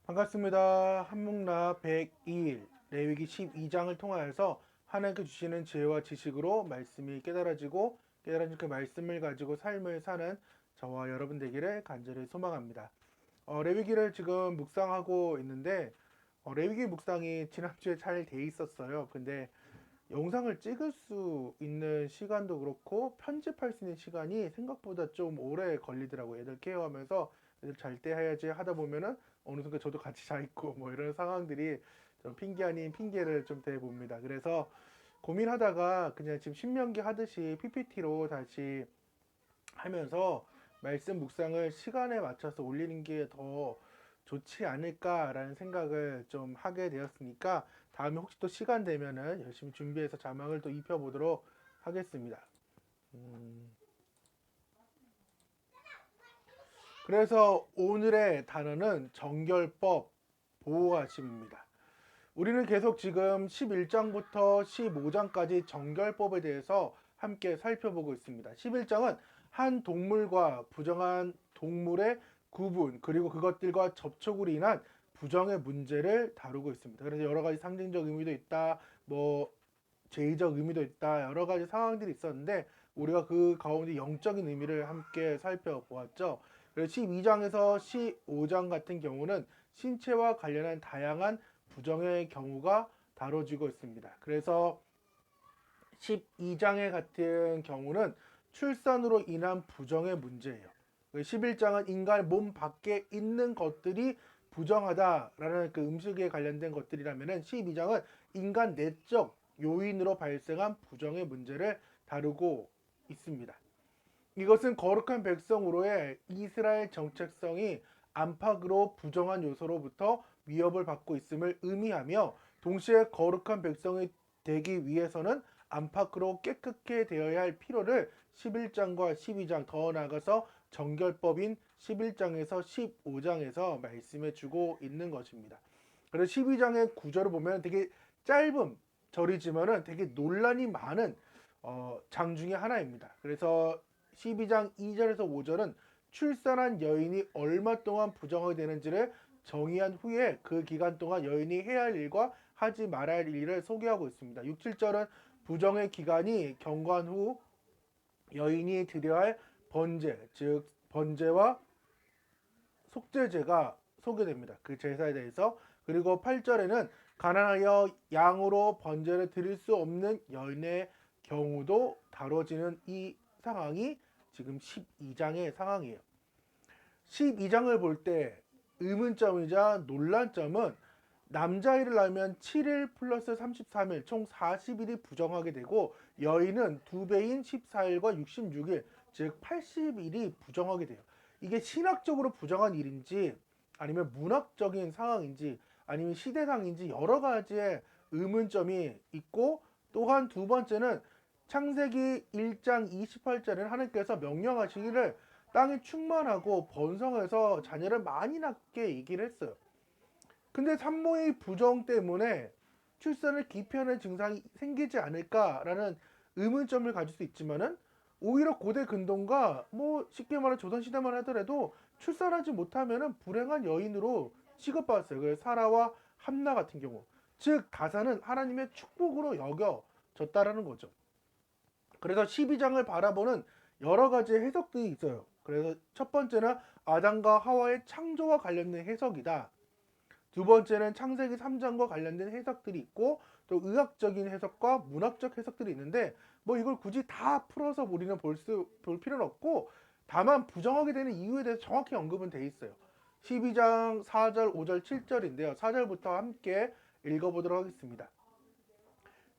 반갑습니다. 한묵나 102일 레위기 12장을 통하여서 하나님께 주시는 지혜와 지식으로 말씀이 깨달아지고 깨달아진 그 말씀을 가지고 삶을 사는 저와 여러분 되기를 간절히 소망합니다. 레위기를 지금 묵상하고 있는데 레위기 묵상이 지난주에 잘 돼 있었어요. 근데 영상을 찍을 수 있는 시간도 그렇고 편집할 수 있는 시간이 생각보다 좀 오래 걸리더라고요. 애들 케어하면서 애들 잘 때 해야지 하다 보면은 어느 순간 저도 같이 자 있고 뭐 이런 상황들이 좀 핑계 아닌 핑계를 좀 대봅니다. 그래서 고민하다가 그냥 지금 신명기 하듯이 PPT로 다시 하면서 말씀 묵상을 시간에 맞춰서 올리는 게 더 좋지 않을까라는 생각을 좀 하게 되었으니까 다음에 혹시 또 시간 되면은 열심히 준비해서 자막을 또 입혀보도록 하겠습니다. 그래서 오늘의 단어는 정결법 보호하심입니다. 우리는 계속 지금 11장부터 15장까지 정결법에 대해서 함께 살펴보고 있습니다. 11장은 한 동물과 부정한 동물의 구분, 그리고 그것들과 접촉으로 인한 부정의 문제를 다루고 있습니다. 그래서 여러 가지 상징적 의미도 있다, 뭐 제의적 의미도 있다, 여러 가지 상황들이 있었는데 우리가 그 가운데 영적인 의미를 함께 살펴보았죠. 그래서 12장에서 15장 같은 경우는 신체와 관련한 다양한 부정의 경우가 다뤄지고 있습니다. 그래서 12장의 같은 경우는 출산으로 인한 부정의 문제예요. 11장은 인간 몸 밖에 있는 것들이 부정하다라는 그 음식에 관련된 것들이라면 12장은 인간 내적 요인으로 발생한 부정의 문제를 다루고 있습니다. 이것은 거룩한 백성으로의 이스라엘 정체성이 안팎으로 부정한 요소로부터 위협을 받고 있음을 의미하며 동시에 거룩한 백성이 되기 위해서는 안팎으로 깨끗게 되어야 할 필요를 11장과 12장 더 나아가서 정결법인 11장에서 15장에서 말씀해 주고 있는 것입니다. 그래서 12장의 구절을 보면 되게 짧은 절이지만은 되게 논란이 많은 장 중에 하나입니다. 그래서 12장 2절에서 5절은 출산한 여인이 얼마 동안 부정하게 되는지를 정의한 후에 그 기간 동안 여인이 해야 할 일과 하지 말아야 할 일을 소개하고 있습니다. 6, 7절은 부정의 기간이 경과한 후 여인이 드려야 할 번제, 즉 번제와 속죄제가 소개됩니다. 그 제사에 대해서. 그리고 8절에는 가난하여 양으로 번제를 드릴 수 없는 여인의 경우도 다뤄지는 이 상황이 지금 12장의 상황이에요. 12장을 볼 때 의문점이자 논란점은 남자아이를 낳으면 7일 플러스 33일 총 40일이 부정하게 되고 여인은 2배인 14일과 66일 즉 80일이 부정하게 돼요. 이게 신학적으로 부정한 일인지 아니면 문학적인 상황인지 아니면 시대상인지 여러 가지의 의문점이 있고 또한 두 번째는 창세기 1장 28절에는 하나님께서 명령하시기를 땅이 충만하고 번성해서 자녀를 많이 낳게 얘기를 했어요. 근데 산모의 부정 때문에 출산을 기피하는 증상이 생기지 않을까라는 의문점을 가질 수 있지만은 오히려 고대 근동과 뭐 쉽게 말해 조선시대만 하더라도 출산하지 못하면은 불행한 여인으로 취급받았어요. 그래서 사라와 함나 같은 경우. 즉 가사는 하나님의 축복으로 여겨졌다라는 거죠. 그래서 12장을 바라보는 여러 가지 해석들이 있어요. 그래서 첫 번째는 아담과 하와의 창조와 관련된 해석이다. 두 번째는 창세기 3장과 관련된 해석들이 있고 또 의학적인 해석과 문학적 해석들이 있는데 뭐 이걸 굳이 다 풀어서 우리는 볼 필요는 없고 다만 부정하게 되는 이유에 대해서 정확히 언급은 돼 있어요. 12장 4절, 5절, 7절인데요. 4절부터 함께 읽어보도록 하겠습니다.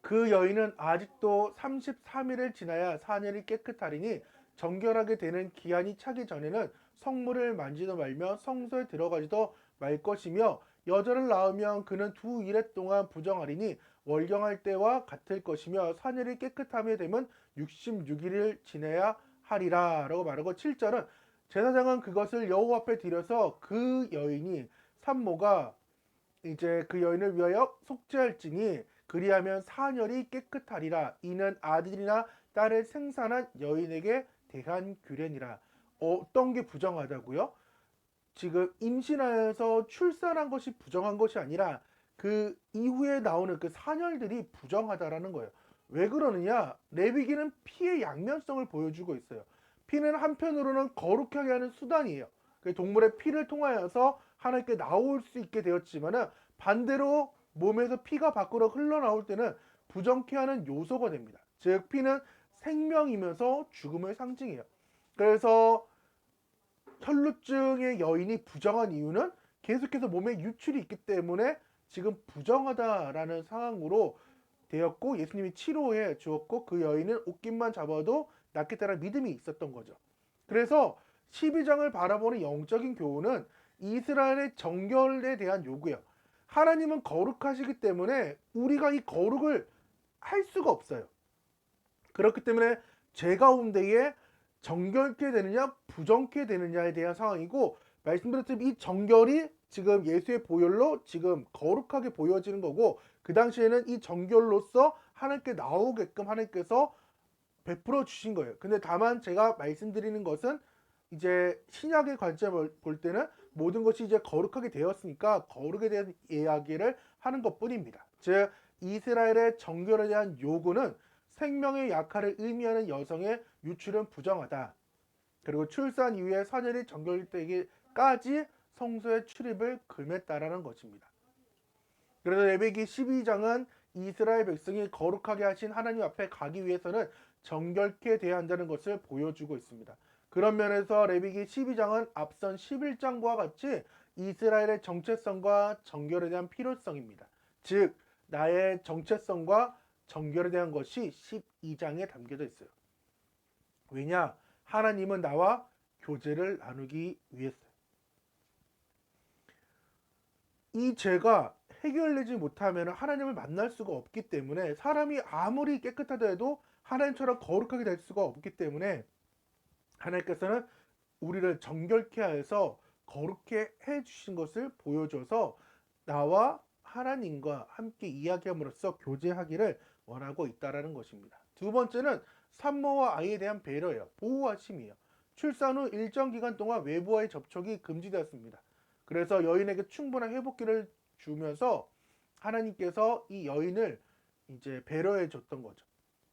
그 여인은 아직도 33일을 지나야 사년이 깨끗하리니 정결하게 되는 기한이 차기 전에는 성물을 만지도 말며 성소에 들어가지도 말 것이며 여자를 낳으면 그는 2일에 동안 부정하리니 월경할 때와 같을 것이며 사년이 깨끗함에 되면 66일을 지내야 하리라 라고 말하고 7절은 제사장은 그것을 여호와 앞에 드려서 그 여인이 산모가 이제 그 여인을 위하여 속죄할지니 그리하면 사녀리 깨끗하리라. 이는 아들이나 딸을 생산한 여인에게 대한 규례니라. 어떤 게 부정하다고요? 지금 임신하여서 출산한 것이 부정한 것이 아니라 그 이후에 나오는 그 산혈들이 부정하다라는 거예요. 왜 그러느냐? 레위기는 피의 양면성을 보여주고 있어요. 피는 한편으로는 거룩하게 하는 수단이에요. 그 동물의 피를 통하여서 하나님께 나올 수 있게 되었지만은 반대로 몸에서 피가 밖으로 흘러나올 때는 부정케 하는 요소가 됩니다. 즉 피는 생명이면서 죽음의 상징이에요. 그래서 혈루증의 여인이 부정한 이유는 계속해서 몸에 유출이 있기 때문에 지금 부정하다라는 상황으로 되었고, 예수님이 치료해 주었고 그 여인은 옷깃만 잡아도 낫겠다는 믿음이 있었던 거죠. 그래서 12장을 바라보는 영적인 교훈은 이스라엘의 정결에 대한 요구예요. 하나님은 거룩하시기 때문에 우리가 이 거룩을 할 수가 없어요. 그렇기 때문에 죄 가운데에 정결케 되느냐 부정케 되느냐에 대한 상황이고, 말씀드렸듯이 이 정결이 지금 예수의 보혈로 지금 거룩하게 보여지는 거고, 그 당시에는 이 정결로서 하나님께 나오게끔 하나님께서 베풀어 주신 거예요. 근데 다만 제가 말씀드리는 것은 이제 신약의 관점을 볼 때는 모든 것이 이제 거룩하게 되었으니까 거룩에 대한 이야기를 하는 것 뿐입니다. 즉 이스라엘의 정결에 대한 요구는 생명의 약화를 의미하는 여성의 유출은 부정하다. 그리고 출산 이후에 사절이 정결되기까지 성소의 출입을 금했다라는 것입니다. 그래서 레위기 12장은 이스라엘 백성이 거룩하게 하신 하나님 앞에 가기 위해서는 정결케 돼야 한다는 것을 보여주고 있습니다. 그런 면에서 레위기 12장은 앞선 11장과 같이 이스라엘의 정체성과 정결에 대한 필요성입니다. 즉 나의 정체성과 정결에 대한 것이 12장에 담겨져 있어요. 왜냐? 하나님은 나와 교제를 나누기 위해서요. 이 죄가 해결되지 못하면 하나님을 만날 수가 없기 때문에, 사람이 아무리 깨끗하다 해도 하나님처럼 거룩하게 될 수가 없기 때문에 하나님께서는 우리를 정결케 하여서 거룩해 해주신 것을 보여줘서 나와 하나님과 함께 이야기함으로써 교제하기를 원하고 있다는 것입니다. 두 번째는 산모와 아이에 대한 배려예요. 보호하심이에요. 출산 후 일정 기간 동안 외부와의 접촉이 금지되었습니다. 그래서 여인에게 충분한 회복기를 주면서 하나님께서 이 여인을 이제 배려해 줬던 거죠.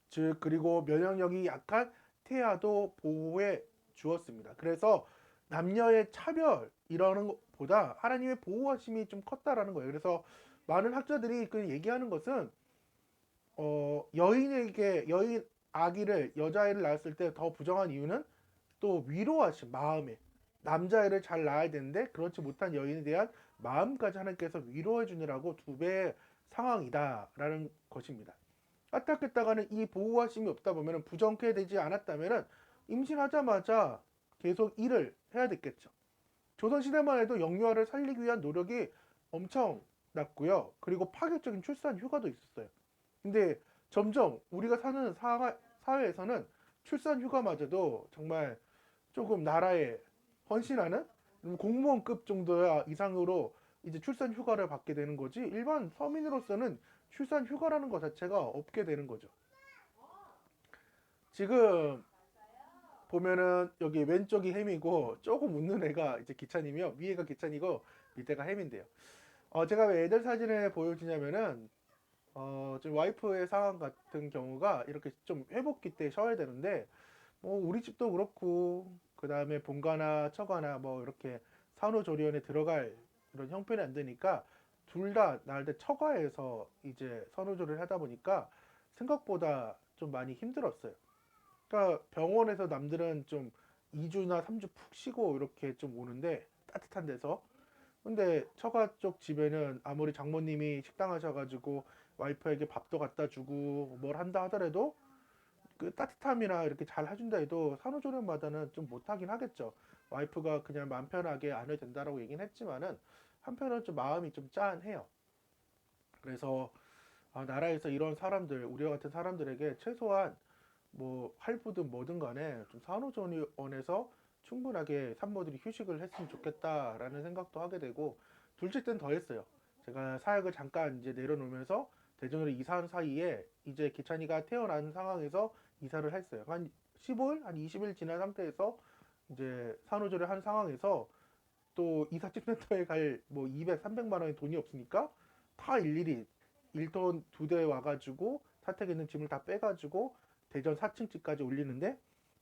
즉 그리고 면역력이 약한 태아도 보호해 주었습니다. 그래서 남녀의 차별 이러는 것보다 하나님의 보호하심이 좀 컸다라는 거예요. 그래서 많은 학자들이 그 얘기하는 것은 여인에게 여인 아기를 여자아이를 낳았을 때 더 부정한 이유는 또 위로하심 마음에, 남자아이를 잘 낳아야 되는데 그렇지 못한 여인에 대한 마음까지 하나님께서 위로해 주느라고 두 배의 상황이다라는 것입니다. 까딱했다가는 이 보호하심이 없다 보면 부정케 되지 않았다면 임신하자마자 계속 일을 해야 됐겠죠. 조선시대만 해도 영유아를 살리기 위한 노력이 엄청 났고요. 그리고 파격적인 출산 휴가도 있었어요. 근데 점점 우리가 사는 사회에서는 출산 휴가마저도 정말 조금 나라에 헌신하는 공무원급 정도야 이상으로 이제 출산 휴가를 받게 되는 거지, 일반 서민으로서는 출산 휴가라는 것 자체가 없게 되는 거죠. 지금 보면은 여기 왼쪽이 햄이고 조금 웃는 애가 이제 기찬이며 위에가 기찬이고 밑에가 햄인데요. 제가 왜 애들 사진을 보여주냐면은 좀 와이프의 상황 같은 경우가 이렇게 좀 회복기 때 쉬어야 되는데 우리 집도 그렇고 그 다음에 본가나 처가나 뭐 이렇게 산후조리원에 들어갈 그런 형편이 안 되니까 둘 다 나을 때 처가에서 이제 산후조리를 하다 보니까 생각보다 좀 많이 힘들었어요. 그러니까 병원에서 남들은 좀 2주나 3주 푹 쉬고 이렇게 좀 오는데 따뜻한 데서, 근데 처가 쪽 집에는 아무리 장모님이 식당 하셔가지고 와이프에게 밥도 갖다 주고 뭘 한다 하더라도 그 따뜻함이나 이렇게 잘 해준다 해도 산후조리원마다는 좀 못하긴 하겠죠. 와이프가 그냥 마음 편하게 안 해도 된다라고 얘기는 했지만은 한편으로는 좀 마음이 좀 짠해요. 그래서 나라에서 이런 사람들, 우리와 같은 사람들에게 최소한 뭐 할부든 뭐든 간에 좀 산후조리원에서 충분하게 산모들이 휴식을 했으면 좋겠다라는 생각도 하게 되고, 둘째 때는 더 했어요. 제가 사역을 잠깐 이제 내려놓으면서 대전으로 이사한 사이에 이제 기찬이가 태어난 상황에서 이사를 했어요. 한 15일, 한 20일 지난 상태에서 이제 산후조리를 한 상황에서 또 이삿짐센터에 갈 뭐 200, 300만 원의 돈이 없으니까 다 일일이 1톤 2대 와가지고 사택에 있는 짐을 다 빼가지고 대전 4층 집까지 올리는데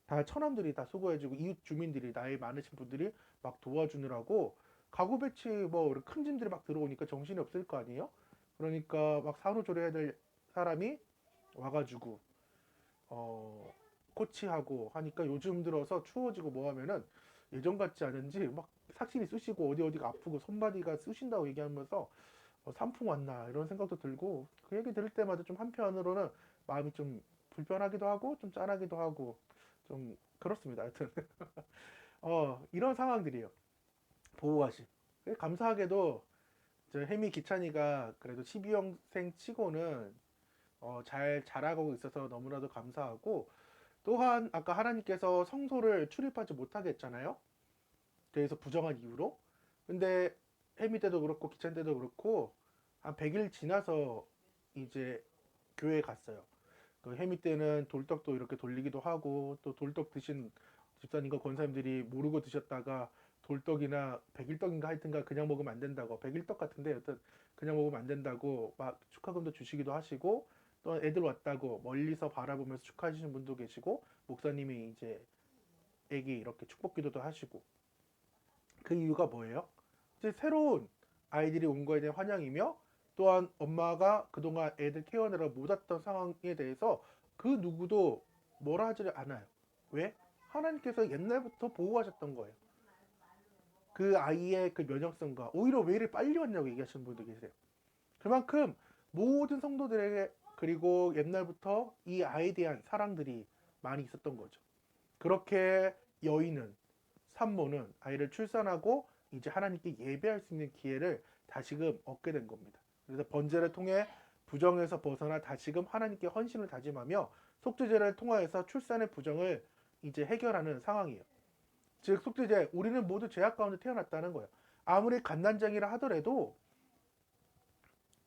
다 처남들이 다 수고해주고 이웃 주민들이 나이 많으신 분들이 막 도와주느라고 가구 배치 뭐 큰 짐들이 막 들어오니까 정신이 없을 거 아니에요? 그러니까 막 산후조리해야 될 사람이 와가지고 코치하고 하니까 요즘 들어서 추워지고 뭐 하면은 예전 같지 않은지 막 삭신이 쑤시고 어디가 아프고 손바디가 쑤신다고 얘기하면서 산풍 왔나 이런 생각도 들고 그 얘기 들을 때마다 좀 한편으로는 마음이 좀 불편하기도 하고 좀 짠하기도 하고 좀 그렇습니다. 하여튼 이런 상황들이에요. 보호하심. 감사하게도 저 혜미 기찬이가 그래도 12형생 치고는 잘 자라고 있어서 너무나도 감사하고 또한 아까 하나님께서 성소를 출입하지 못하게 했잖아요. 그래서 부정한 이유로. 근데 혜미 때도 그렇고 기찬 때도 그렇고 한 100일 지나서 이제 교회에 갔어요. 그 혜미 때는 돌떡도 이렇게 돌리기도 하고 또 돌떡 드신 집사님과 권사님들이 모르고 드셨다가 돌떡이나 백일떡인가 하여튼가 그냥 먹으면 안 된다고 백일떡 같은데 여튼 그냥 먹으면 안 된다고 막 축하금도 주시기도 하시고 또 애들 왔다고 멀리서 바라보면서 축하하시는 분도 계시고 목사님이 이제 애기 이렇게 축복 기도도 하시고 그 이유가 뭐예요? 이제 새로운 아이들이 온 거에 대한 환영이며 또한 엄마가 그동안 애들 케어하느라 못 왔던 상황에 대해서 그 누구도 뭐라 하지를 않아요. 왜? 하나님께서 옛날부터 보호하셨던 거예요. 그 아이의 그 면역성과 오히려 왜 이리 빨리 왔냐고 얘기하시는 분도 계세요. 그만큼 모든 성도들에게 그리고 옛날부터 이 아이에 대한 사랑들이 많이 있었던 거죠. 그렇게 여인은 산모는 아이를 출산하고 이제 하나님께 예배할 수 있는 기회를 다시금 얻게 된 겁니다. 그래서 번제를 통해 부정에서 벗어나 다시금 하나님께 헌신을 다짐하며 속죄제를 통하여서 출산의 부정을 이제 해결하는 상황이에요. 즉 속죄제 우리는 모두 죄악 가운데 태어났다는 거예요. 아무리 갓난장이라 하더라도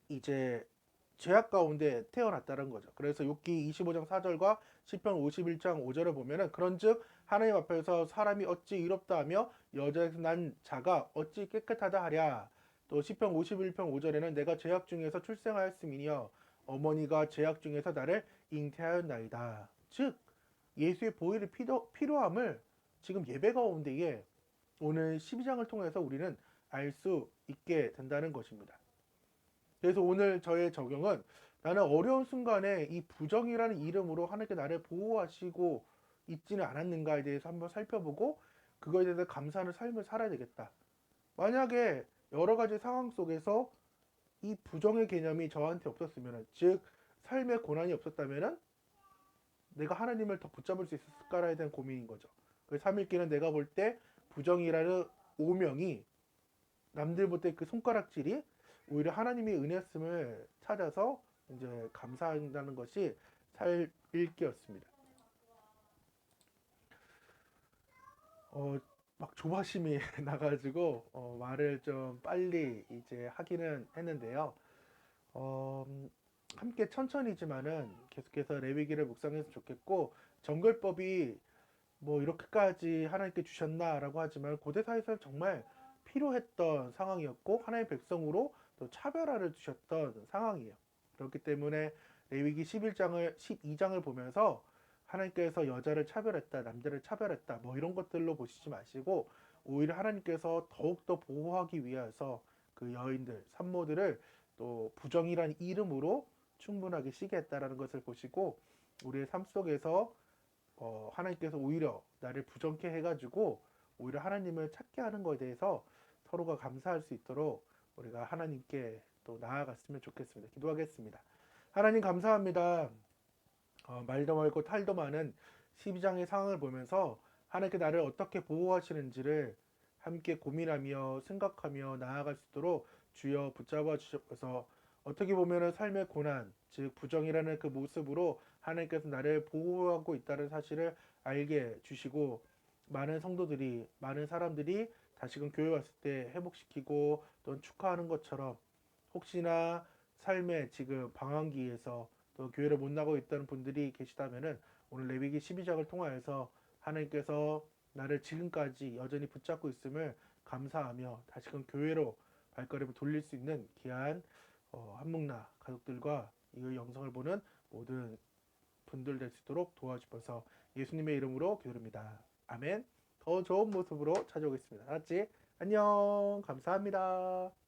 이제 죄악 가운데 태어났다는 거죠. 그래서 욥기 25장 4절과 시편 51장 5절을 보면은 그런즉 하나님 앞에서 사람이 어찌 의롭다 하며 여자에서 난 자가 어찌 깨끗하다 하랴. 또 시편 51편 5절에는 내가 죄악 중에서 출생하였음이니여 어머니가 죄악 중에서 나를 잉태하였나이다. 즉 예수의 보혈이 필요함을 지금 예배 가운데에 오늘 12장을 통해서 우리는 알 수 있게 된다는 것입니다. 그래서 오늘 저의 적용은 나는 어려운 순간에 이 부정이라는 이름으로 하나님께 나를 보호하시고 있지는 않았는가에 대해서 한번 살펴보고 그거에 대해서 감사하는 삶을 살아야 되겠다. 만약에 여러 가지 상황 속에서 이 부정의 개념이 저한테 없었으면, 즉 삶의 고난이 없었다면 내가 하나님을 더 붙잡을 수 있었을까에 대한 고민인 거죠. 그 3일기는 내가 볼 때 부정이라는 오명이 남들보다 그 손가락질이 오히려 하나님의 은혜였음을 찾아서 이제 감사한다는 것이 살 읽기였습니다. 막 조바심이 나가지고 말을 좀 빨리 이제 하기는 했는데요. 함께 천천히지만은 계속해서 레위기를 묵상했으면 좋겠고 정결법이 뭐 이렇게까지 하나님께 주셨나라고 하지만 고대사에서는 정말 필요했던 상황이었고 하나님의 백성으로 또 차별화를 두셨던 상황이에요. 그렇기 때문에 레위기 12장을 보면서 하나님께서 여자를 차별했다, 남자를 차별했다, 뭐 이런 것들로 보시지 마시고 오히려 하나님께서 더욱더 보호하기 위해서 그 여인들, 산모들을 또 부정이란 이름으로 충분하게 쉬게 했다라는 것을 보시고 우리의 삶 속에서 하나님께서 오히려 나를 부정케 해가지고 오히려 하나님을 찾게 하는 것에 대해서 서로가 감사할 수 있도록 우리가 하나님께 또 나아갔으면 좋겠습니다. 기도하겠습니다. 하나님 감사합니다. 말도 많고 탈도 많은 12장의 상황을 보면서 하나님께 나를 어떻게 보호하시는지를 함께 고민하며 생각하며 나아갈 수 있도록 주여 붙잡아 주셔서 어떻게 보면 삶의 고난, 즉 부정이라는 그 모습으로 하나님께서 나를 보호하고 있다는 사실을 알게 주시고 많은 성도들이 많은 사람들이 다시금 교회 왔을 때 회복시키고 또 축하하는 것처럼 혹시나 삶의 지금 방황기에서 또 교회를 못 나가고 있다는 분들이 계시다면은 오늘 레위기 12장을 통하여서 하나님께서 나를 지금까지 여전히 붙잡고 있음을 감사하며 다시금 교회로 발걸음을 돌릴 수 있는 귀한 한묵나 가족들과 이 영상을 보는 모든 분들 될 수 있도록 도와주셔서 예수님의 이름으로 기도드립니다. 아멘. 더 좋은 모습으로 찾아오겠습니다. 알았지? 안녕. 감사합니다.